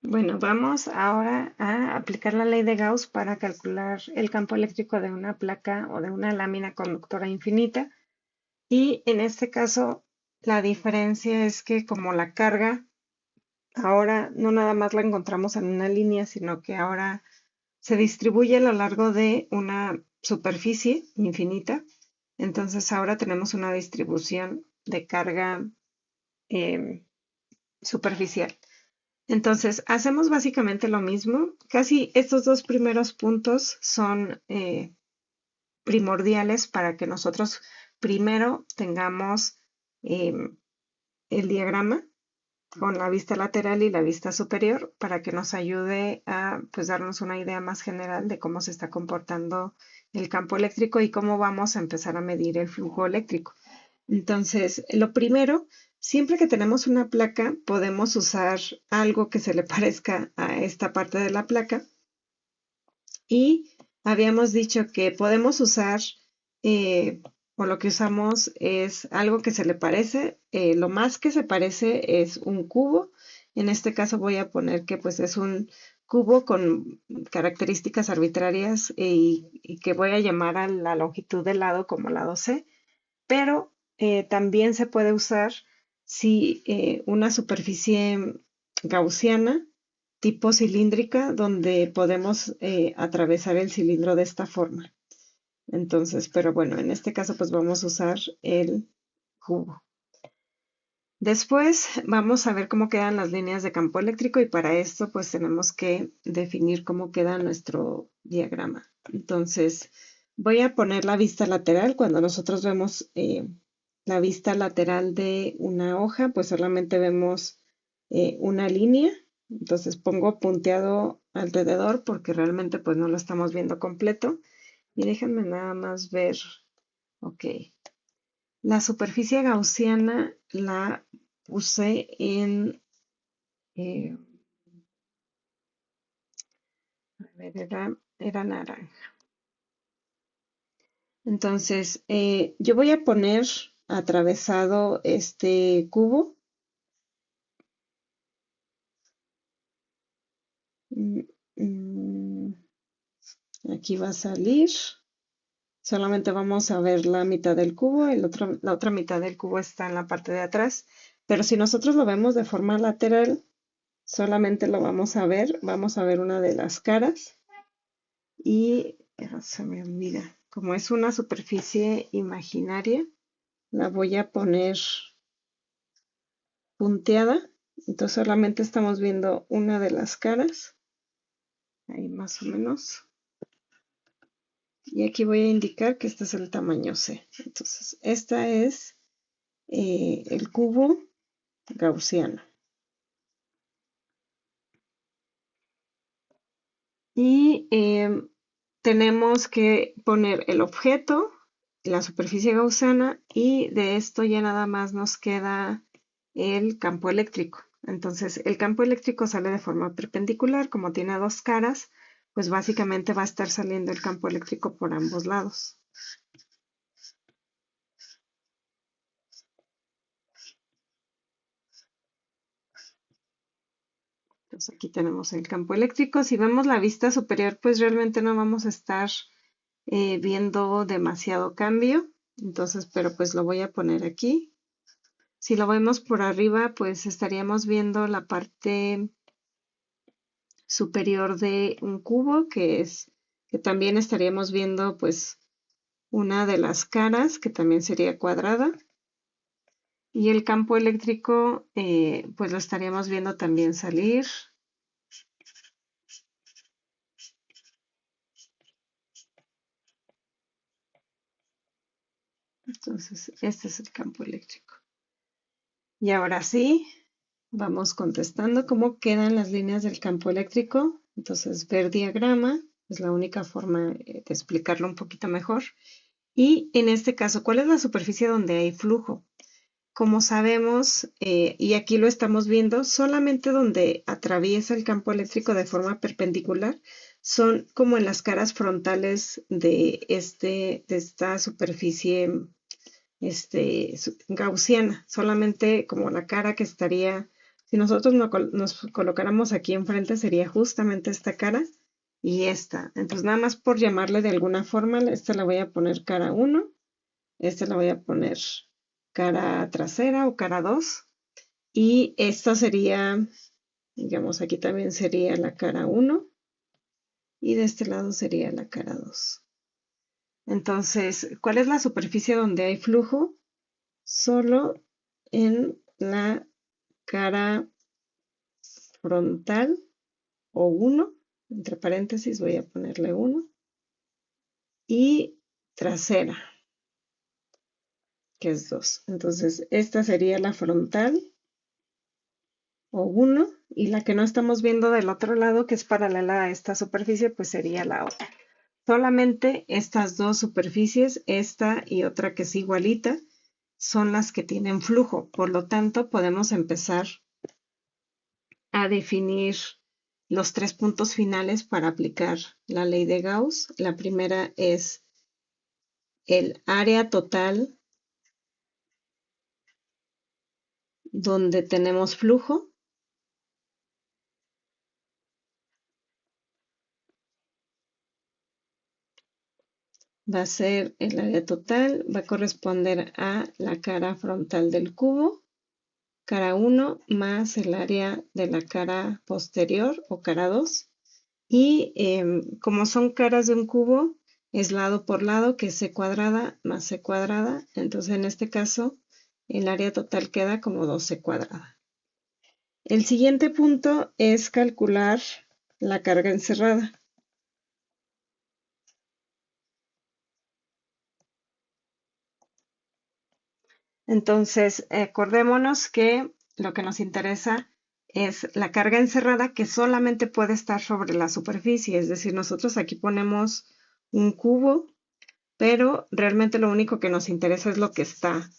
Bueno, vamos ahora a aplicar la ley de Gauss para calcular el campo eléctrico de una placa o de una lámina conductora infinita. Y en este caso, la diferencia es que como la carga ahora no nada más la encontramos en una línea, sino que ahora se distribuye a lo largo de una superficie infinita. Entonces ahora tenemos una distribución de carga em, superficial. Entonces, hacemos básicamente lo mismo. Casi estos dos primeros puntos son primordiales para que nosotros primero tengamos em, el diagrama con la vista lateral y la vista superior para que nos ayude a pues, darnos una idea más general de cómo se está comportando el campo eléctrico y cómo vamos a empezar a medir el flujo eléctrico. Entonces, lo primero, siempre que tenemos una placa, podemos usar algo que se le parezca a esta parte de la placa. Y habíamos dicho que podemos usar, o lo que usamos es algo que se le parece. Lo más que se parece es un cubo. En este caso voy a poner que pues es un cubo con características arbitrarias y que voy a llamar a la longitud del lado como lado C, pero también se puede usar si una superficie gaussiana tipo cilíndrica donde podemos atravesar el cilindro de esta forma. Entonces, pero bueno, en este caso pues vamos a usar el cubo. Después vamos a ver cómo quedan las líneas de campo eléctrico y para esto pues tenemos que definir cómo queda nuestro diagrama. Entonces voy a poner la vista lateral. Cuando nosotros vemos la vista lateral de una hoja, pues solamente vemos una línea. Entonces pongo punteado alrededor porque realmente pues no lo estamos viendo completo. Y déjenme nada más ver, ok. La superficie gaussiana la puse en, eh, a ver, era naranja. Entonces, yo voy a poner atravesado este cubo. Mm, mm, Aquí va a salir. Solamente vamos a ver la mitad del cubo, la otra mitad del cubo está en la parte de atrás. Pero si nosotros lo vemos de forma lateral, solamente lo vamos a ver una de las caras. Y se me olvida, como es una superficie imaginaria, la voy a poner punteada. Entonces solamente estamos viendo una de las caras, ahí más o menos. Y aquí voy a indicar que este es el tamaño C. Entonces, esta es el cubo gaussiano. Y tenemos que poner el objeto, la superficie gaussiana, y de esto ya nada más nos queda el campo eléctrico. Entonces, el campo eléctrico sale de forma perpendicular, como tiene dos caras, pues básicamente va a estar saliendo el campo eléctrico por ambos lados. Entonces, aquí tenemos el campo eléctrico. Si vemos la vista superior, pues realmente no vamos a estar viendo demasiado cambio. Entonces, pero pues lo voy a poner aquí. Si lo vemos por arriba, pues estaríamos viendo la parte superior de un cubo, que también estaríamos viendo pues una de las caras, que también sería cuadrada. Y el campo eléctrico, pues lo estaríamos viendo también salir. Entonces, este es el campo eléctrico. Y ahora sí, vamos contestando cómo quedan las líneas del campo eléctrico. Entonces, ver diagrama es la única forma de explicarlo un poquito mejor. Y en este caso, ¿cuál es la superficie donde hay flujo? Como sabemos, y aquí lo estamos viendo, solamente donde atraviesa el campo eléctrico de forma perpendicular son como en las caras frontales de esta superficie gaussiana, solamente como la cara que estaría Si nosotros nos colocáramos aquí enfrente sería justamente esta cara y esta. Entonces nada más por llamarle de alguna forma, esta la voy a poner cara 1, esta la voy a poner cara trasera o cara 2 y esta sería, digamos, aquí también sería la cara 1 y de este lado sería la cara 2. Entonces, ¿cuál es la superficie donde hay flujo? Solo en la cara frontal o 1, entre paréntesis voy a ponerle 1, y trasera, que es 2. Entonces, esta sería la frontal o 1, y la que no estamos viendo del otro lado, que es paralela a esta superficie, pues sería la otra. Solamente estas dos superficies, esta y otra que es igualita, son las que tienen flujo. Por lo tanto, podemos empezar a definir los tres puntos finales para aplicar la ley de Gauss. La primera es el área total donde tenemos flujo. Va a ser el área total, va a corresponder a la cara frontal del cubo, cara 1 más el área de la cara posterior o cara 2. Y como son caras de un cubo, es lado por lado, que es c cuadrada más c cuadrada. Entonces, en este caso, el área total queda como 2c cuadrada. El siguiente punto es calcular la carga encerrada. Entonces, acordémonos que lo que nos interesa es la carga encerrada que solamente puede estar sobre la superficie. Es decir, nosotros aquí ponemos un cubo, pero realmente lo único que nos interesa es lo que está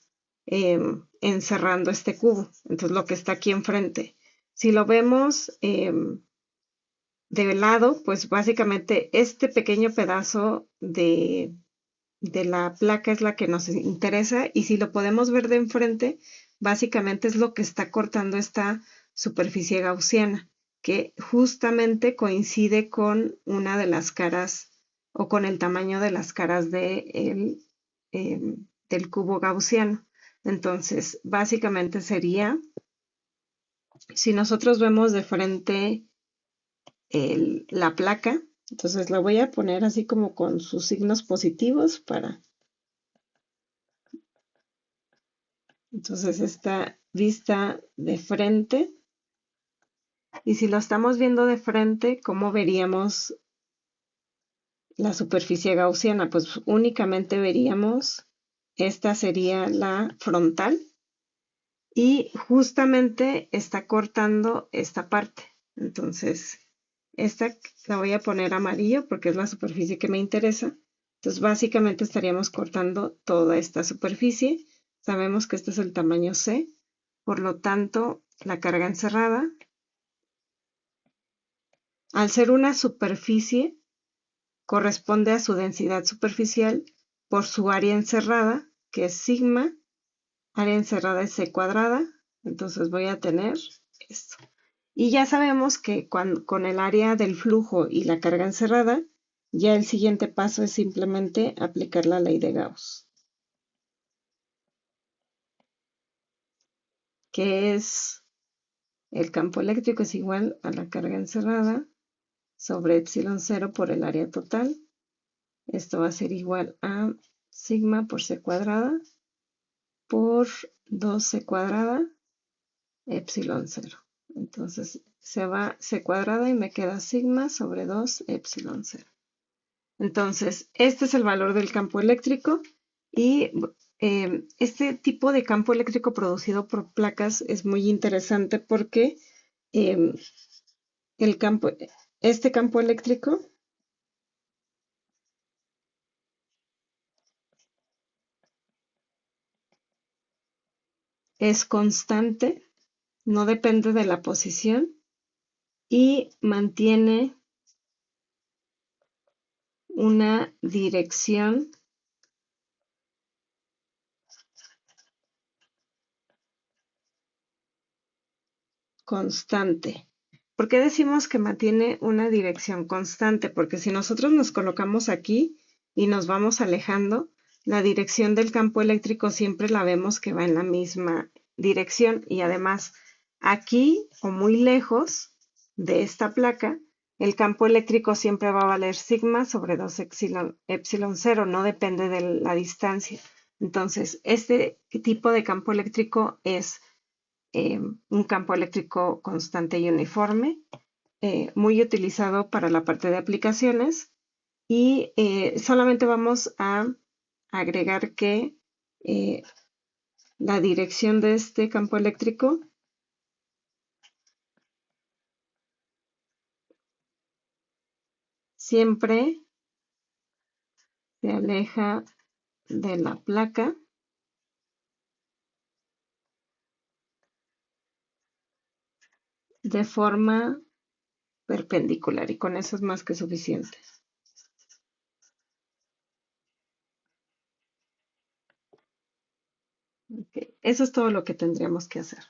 encerrando este cubo. Entonces, lo que está aquí enfrente. Si lo vemos de lado, pues básicamente este pequeño pedazo de la placa es la que nos interesa, y si lo podemos ver de enfrente, básicamente es lo que está cortando esta superficie gaussiana, que justamente coincide con una de las caras o con el tamaño de las caras del cubo gaussiano. Entonces, básicamente sería, si nosotros vemos de frente la placa, entonces la voy a poner así como con sus signos positivos para. Entonces está vista de frente. Y si lo estamos viendo de frente, ¿cómo veríamos la superficie gaussiana? Pues únicamente veríamos, esta sería la frontal y justamente está cortando esta parte. Entonces, esta la voy a poner amarillo porque es la superficie que me interesa. Entonces, básicamente estaríamos cortando toda esta superficie. Sabemos que este es el tamaño C. Por lo tanto, la carga encerrada, al ser una superficie, corresponde a su densidad superficial por su área encerrada, que es sigma. Área encerrada es c cuadrada. Entonces voy a tener esto. Y ya sabemos que con el área del flujo y la carga encerrada, ya el siguiente paso es simplemente aplicar la ley de Gauss, que es el campo eléctrico es igual a la carga encerrada sobre epsilon 0 por el área total. Esto va a ser igual a sigma por c cuadrada por 2c cuadrada epsilon 0. Entonces se va c cuadrada y me queda sigma sobre 2 epsilon 0. Entonces, este es el valor del campo eléctrico, y este tipo de campo eléctrico producido por placas es muy interesante porque eh, este campo eléctrico es constante, no depende de la posición y mantiene una dirección constante. ¿Por qué decimos que mantiene una dirección constante? Porque si nosotros nos colocamos aquí y nos vamos alejando, la dirección del campo eléctrico siempre la vemos que va en la misma dirección y además aquí o muy lejos de esta placa, el campo eléctrico siempre va a valer sigma sobre 2 epsilon 0, no depende de la distancia. Entonces, este tipo de campo eléctrico es un campo eléctrico constante y uniforme, muy utilizado para la parte de aplicaciones y solamente vamos a agregar que eh, la dirección de este campo eléctrico siempre se aleja de la placa de forma perpendicular y con eso es más que suficiente. Okay. Eso es todo lo que tendríamos que hacer.